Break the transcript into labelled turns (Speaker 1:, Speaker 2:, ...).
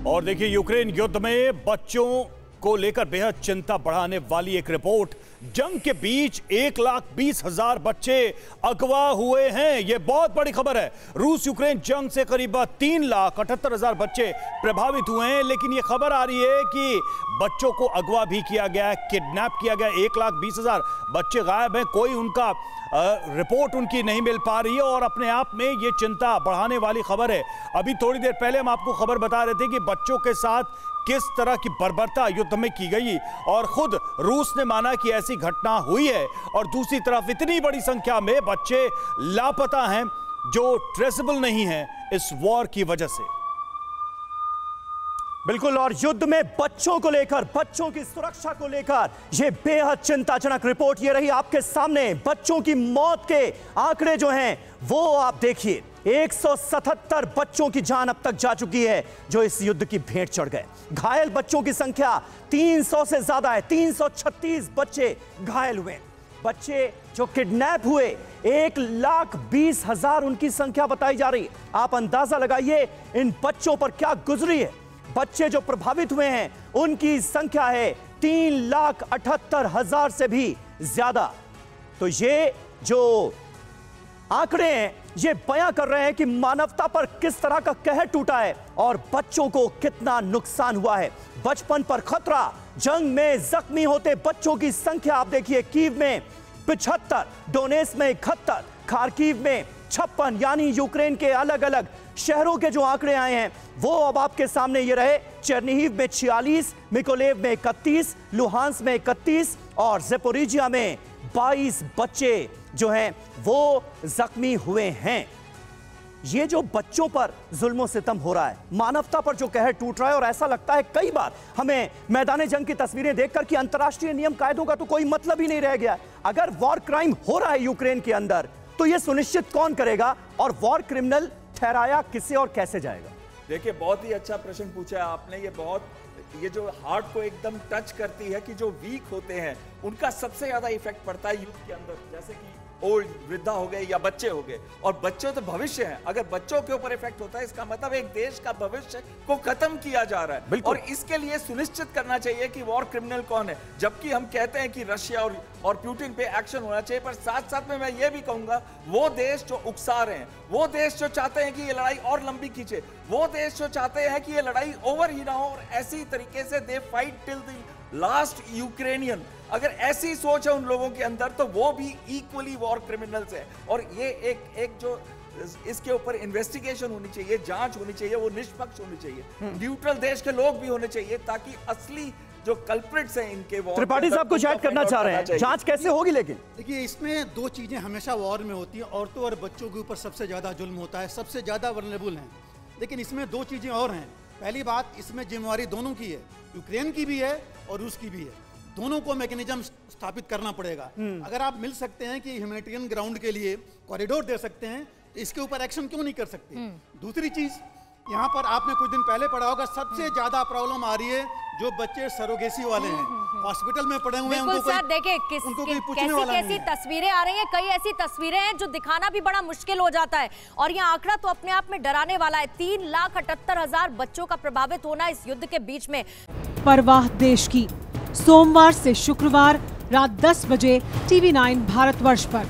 Speaker 1: और देखिए, यूक्रेन युद्ध में बच्चों को लेकर बेहद चिंता बढ़ाने वाली एक रिपोर्ट। जंग के बीच 1,20,000 बच्चे अगवा हुए हैं। यह बहुत बड़ी खबर है। रूस यूक्रेन जंग से करीब 3,78,000 बच्चे प्रभावित हुए हैं, लेकिन यह खबर आ रही है कि बच्चों को अगवा भी किया गया है, किडनैप किया गया। 1,20,000 बच्चे गायब हैं, कोई उनका रिपोर्ट उनकी नहीं मिल पा रही है और अपने आप में ये चिंता बढ़ाने वाली खबर है। अभी थोड़ी देर पहले हम आपको खबर बता रहे थे कि बच्चों के साथ किस तरह की बर्बरता युद्ध में की गई और खुद रूस ने माना कि ऐसी घटना हुई है, और दूसरी तरफ इतनी बड़ी संख्या में बच्चे लापता हैं जो ट्रेसेबल नहीं हैं इस वॉर की वजह से।
Speaker 2: बिल्कुल, और युद्ध में बच्चों को लेकर, बच्चों की सुरक्षा को लेकर यह बेहद चिंताजनक रिपोर्ट ये रही आपके सामने। बच्चों की मौत के आंकड़े जो हैं वो आप देखिए, 177 बच्चों की जान अब तक जा चुकी है जो इस युद्ध की भेंट चढ़ गए। घायल बच्चों की संख्या 300 से ज्यादा है, 336 बच्चे घायल हुए। बच्चे जो किडनैप हुए 1,20,000 उनकी संख्या बताई जा रही है। आप अंदाजा लगाइए इन बच्चों पर क्या गुजरी है। बच्चे जो प्रभावित हुए हैं उनकी संख्या है 3,78,000 से भी ज्यादा। तो ये जो आंकड़े हैं ये बयां कर रहे हैं कि मानवता पर किस तरह का कहर टूटा है और बच्चों को कितना नुकसान हुआ है। बचपन पर खतरा, जंग में जख्मी होते बच्चों की संख्या आप देखिए, कीव में 75, डोनेट्स्क में 71, खार्किव में 56, यानी यूक्रेन के अलग अलग शहरों के जो आंकड़े आए हैं वो अब आपके सामने ये रहे। चेर्निहिव में 46, मिकोलेव में 31, लुहांस में 31 और ज़ेपोरिजिया में 22 बच्चे जो हैं वो जख्मी हुए हैं। ये जो बच्चों पर जुल्म सितम हो रहा है, मानवता पर जो कहर टूट रहा है, और ऐसा लगता है कई बार हमें मैदान जंग की तस्वीरें देखकर कि अंतर्राष्ट्रीय नियम कायदों का तो कोई मतलब ही नहीं रह गया। अगर वॉर क्राइम हो रहा है यूक्रेन के अंदर तो यह सुनिश्चित कौन करेगा और वॉर क्रिमिनल ठहराया किसे और कैसे जाएगा?
Speaker 3: देखिए, बहुत ही अच्छा प्रश्न पूछा है आपने। ये जो हार्ट को एकदम टच करती है कि जो वीक होते हैं उनका सबसे ज्यादा इफेक्ट पड़ता है युद्ध के अंदर, जैसे कि ओल्ड, वृद्धा हो गए या बच्चे हो गए। और बच्चे तो भविष्य हैं। अगर बच्चों के ऊपर इफेक्ट होता है इसका मतलब एक देश का भविष्य को खत्म किया जा रहा है। और इसके लिए सुनिश्चित करना चाहिए कि वॉर क्रिमिनल कौन है। जबकि हम कहते हैं कि रशिया और पुतिन पे एक्शन होना चाहिए, पर साथ साथ में मैं ये भी कहूंगा वो देश जो उकसा रहे हैं, वो देश जो चाहते हैं कि ये लड़ाई और लंबी खींचे, वो देश जो चाहते हैं कि ये लड़ाई ओवर ही ना हो और ऐसी तरीके से they fight till the last Ukrainian, अगर ऐसी सोच है उन लोगों के अंदर तो वो भी इक्वली वॉर क्रिमिनल्स है। और ये एक जो इसके ऊपर इन्वेस्टिगेशन होनी चाहिए, जांच होनी चाहिए, वो निष्पक्ष होनी चाहिए, न्यूट्रल देश के लोग भी होने चाहिए ताकि असली जो कल्प्रिट्स हैं इनके वॉर।
Speaker 2: त्रिपाठी साहब कुछ ऐड करना चाह रहे हैं, जांच कैसे होगी? लेकिन
Speaker 4: देखिए, इसमें दो चीजें हमेशा वॉर में होती हैं। औरतों और बच्चों के ऊपर सबसे ज्यादा जुल्म होता है, सबसे ज्यादा वल्नरेबल हैं। लेकिन इसमें दो चीजें और हैं। पहली बात, इसमें जिम्मेवारी दोनों की है, यूक्रेन की भी है और रूस की भी है। दोनों को मैकेनिज्म स्थापित करना पड़ेगा। अगर आप मिल सकते हैं कि ह्यूमैनिटेरियन ग्राउंड के लिए कॉरिडोर दे सकते हैं तो इसके ऊपर एक्शन क्यों नहीं कर सकते? दूसरी चीज, यहाँ पर आपने कुछ दिन पहले पढ़ा होगा, सबसे ज्यादा प्रॉब्लम आ रही है जो बच्चे सरोगेसी वाले हैं, हॉस्पिटल में पड़े हुए हैं, उनको
Speaker 5: सर देखिए कैसी तस्वीरें आ रही हैं। कई ऐसी तस्वीरें हैं जो दिखाना भी बड़ा मुश्किल हो जाता है, और यह आंकड़ा तो अपने आप में डराने वाला है। 3,78,000 बच्चों का प्रभावित होना इस युद्ध के बीच में।
Speaker 6: परवाह देश की, सोमवार से शुक्रवार रात 10 बजे TV9 भारतवर्ष पर।